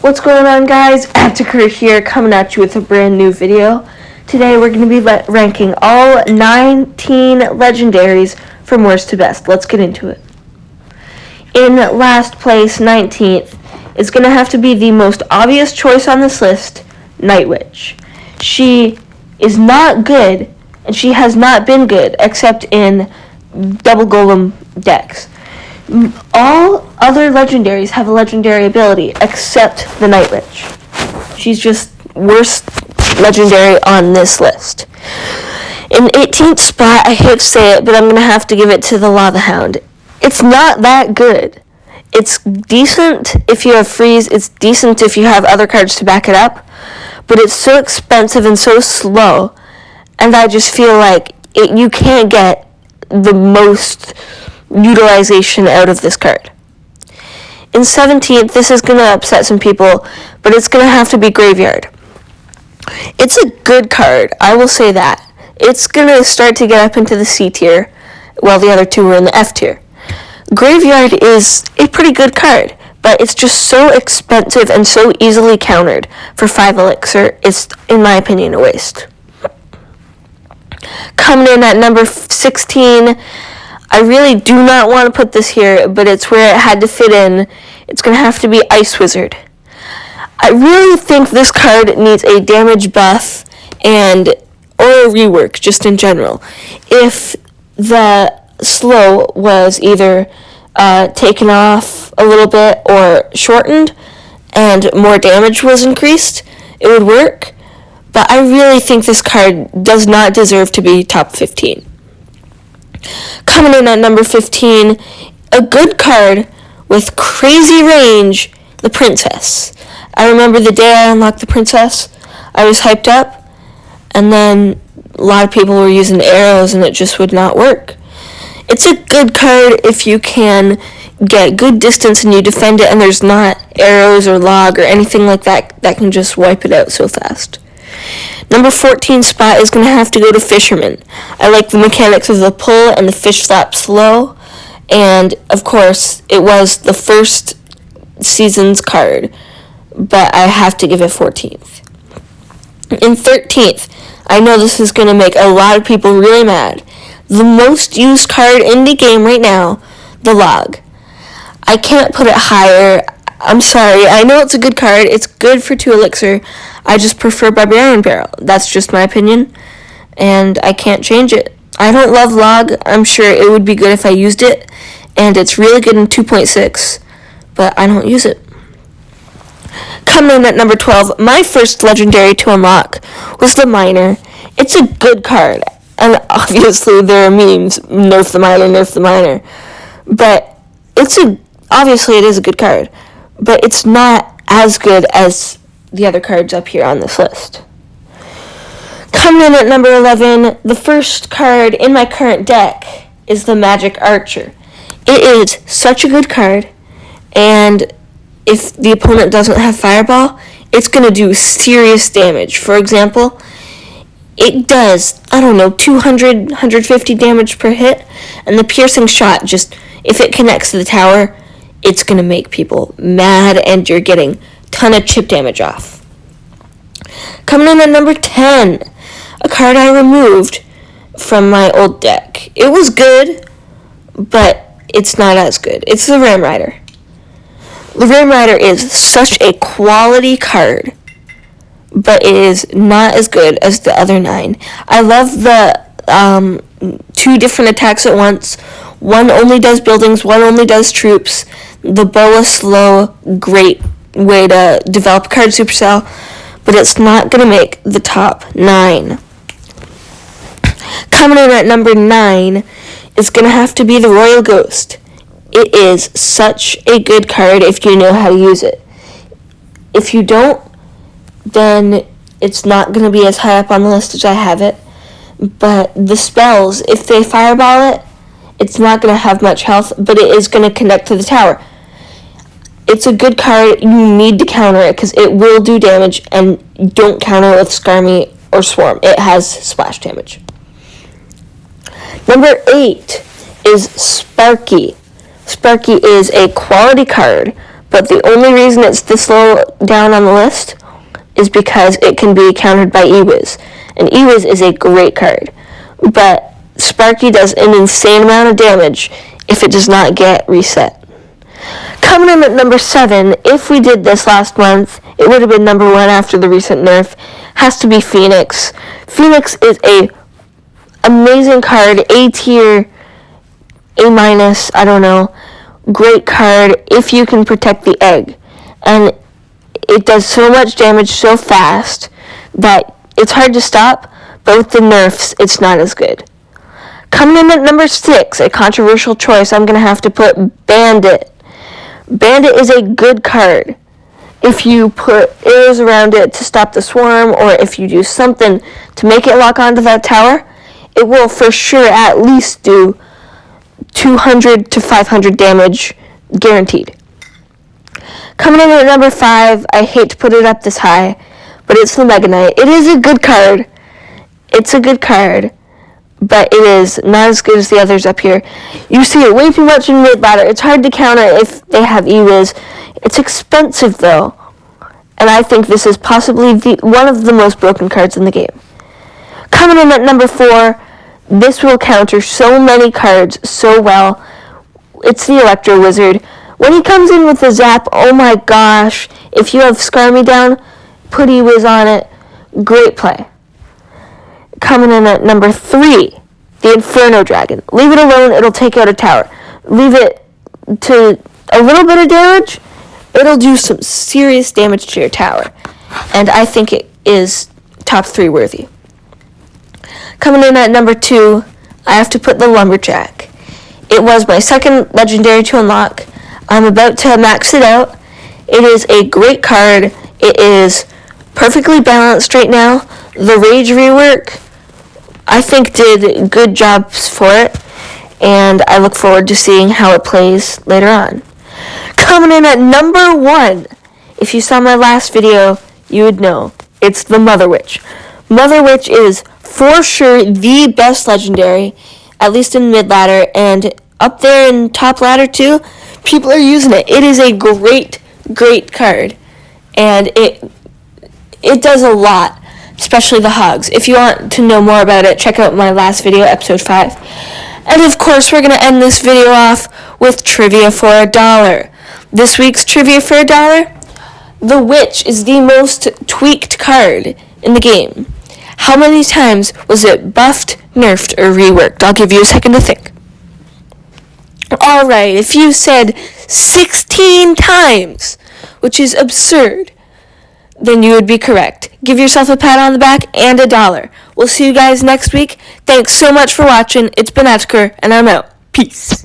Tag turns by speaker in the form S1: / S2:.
S1: What's going on, guys? Attiker here, coming at you with a brand new video. Today we're going to be ranking all 19 legendaries from worst to best. Let's get into it. In last place, 19th, is going to have to be the most obvious choice on this list, Night Witch. She is not good, and she has not been good, except in double golem decks. All other legendaries have a legendary ability, except the Night Witch. She's just worst legendary on this list. In 18th spot, I hate to say it, but I'm going to have to give it to the Lava Hound. It's not that good. It's decent if you have freeze, it's decent if you have other cards to back it up, but it's so expensive and so slow, and I just feel like you can't get the most utilization out of this card. In 17th, this is going to upset some people, but it's going to have to be Graveyard. It's a good card, I will say that. It's going to start to get up into the C tier, while the other two were in the F tier. Graveyard is a pretty good card, but it's just so expensive and so easily countered for 5 elixir, it's, in my opinion, a waste. Coming in at number 16, I really do not want to put this here, but it's where it had to fit in. It's going to have to be Ice Wizard. I really think this card needs a damage buff or a rework, just in general. If the slow was either taken off a little bit or shortened and more damage was increased, it would work. But I really think this card does not deserve to be top 15. Coming in at number 15, a good card with crazy range, the Princess. I remember the day I unlocked the Princess, I was hyped up, and then a lot of people were using arrows and it just would not work. It's a good card if you can get good distance and you defend it and there's not arrows or log or anything like that that can just wipe it out so fast. Number 14 spot is going to have to go to Fisherman. I like the mechanics of the pull and the fish flap slow, and of course it was the first season's card, but I have to give it 14th. In 13th, I know this is going to make a lot of people really mad. The most used card in the game right now, the Log. I can't put it higher. I'm sorry. I know it's a good card. It's good for 2 elixir. I just prefer Barbarian Barrel. That's just my opinion, and I can't change it. I don't love Log. I'm sure it would be good if I used it, and it's really good in 2.6, but I don't use it. Coming in at number 12, my first legendary to unlock was the Miner. It's a good card, and obviously there are memes, nerf the Miner, but obviously it is a good card, but it's not as good as the other cards up here on this list. Coming in at number 11, the first card in my current deck is the Magic Archer. It is such a good card, and if the opponent doesn't have Fireball, it's going to do serious damage. For example, it does, 200, 150 damage per hit, and the piercing shot, just, if it connects to the tower, it's going to make people mad, and you're getting ton of chip damage off. Coming in at number 10, a card I removed from my old deck. It was good, but it's not as good. It's the Ram Rider. The Ram Rider is such a quality card, but it is not as good as the other 9. I love the 2 different attacks at once. One only does buildings, one only does troops. The Boa Slow, great way to develop card supercell, but it's not going to make the top 9. Coming in at number 9 is going to have to be the Royal Ghost. It is such a good card if you know how to use it. If you don't, then it's not going to be as high up on the list as I have it. But the spells, if they fireball it, it's not going to have much health, but it is going to connect to the tower. It's a good card. You need to counter it because it will do damage, and don't counter it with Skarmy or Swarm. It has splash damage. Number 8 is Sparky. Sparky is a quality card, but the only reason it's this low down on the list is because it can be countered by Ewiz. And Ewiz is a great card, but Sparky does an insane amount of damage if it does not get reset. Coming in at number 7, if we did this last month, it would have been number 1 after the recent nerf, has to be Phoenix. Phoenix is a amazing card, A tier, A minus, I don't know, great card if you can protect the egg. And it does so much damage so fast that it's hard to stop, but with the nerfs, it's not as good. Coming in at number 6, a controversial choice, I'm going to have to put Bandit. Bandit is a good card. If you put arrows around it to stop the swarm, or if you do something to make it lock onto that tower, it will for sure at least do 200 to 500 damage guaranteed. Coming in at number 5, I hate to put it up this high, but it's the Mega Knight. It is a good card. It's a good card, but it is not as good as the others up here. You see it way too much in mid-ladder. It's hard to counter if they have Ewiz. It's expensive, though, and I think this is possibly one of the most broken cards in the game. Coming in at number 4, this will counter so many cards so well. It's the Electro Wizard. When he comes in with the zap, oh my gosh, if you have Scar Me Down, put Ewiz on it, great play. Coming in at number 3, the Inferno Dragon. Leave it alone, it'll take out a tower. Leave it to a little bit of damage, it'll do some serious damage to your tower. And I think it is top 3 worthy. Coming in at number 2, I have to put the Lumberjack. It was my second legendary to unlock. I'm about to max it out. It is a great card. It is perfectly balanced right now. The Rage rework, I think, did good jobs for it, and I look forward to seeing how it plays later on. Coming in at number 1, if you saw my last video, you would know. It's the Mother Witch. Mother Witch is for sure the best legendary, at least in mid-ladder, and up there in top ladder too. People are using it. It is a great, great card, and it does a lot, especially the hogs. If you want to know more about it, check out my last video, episode 5. And of course, we're going to end this video off with trivia for $1. This week's trivia for $1, the Witch is the most tweaked card in the game. How many times was it buffed, nerfed, or reworked? I'll give you a second to think. Alright, if you said 16 times, which is absurd, then you would be correct. Give yourself a pat on the back and $1. We'll see you guys next week. Thanks so much for watching. It's been Edgar, and I'm out. Peace.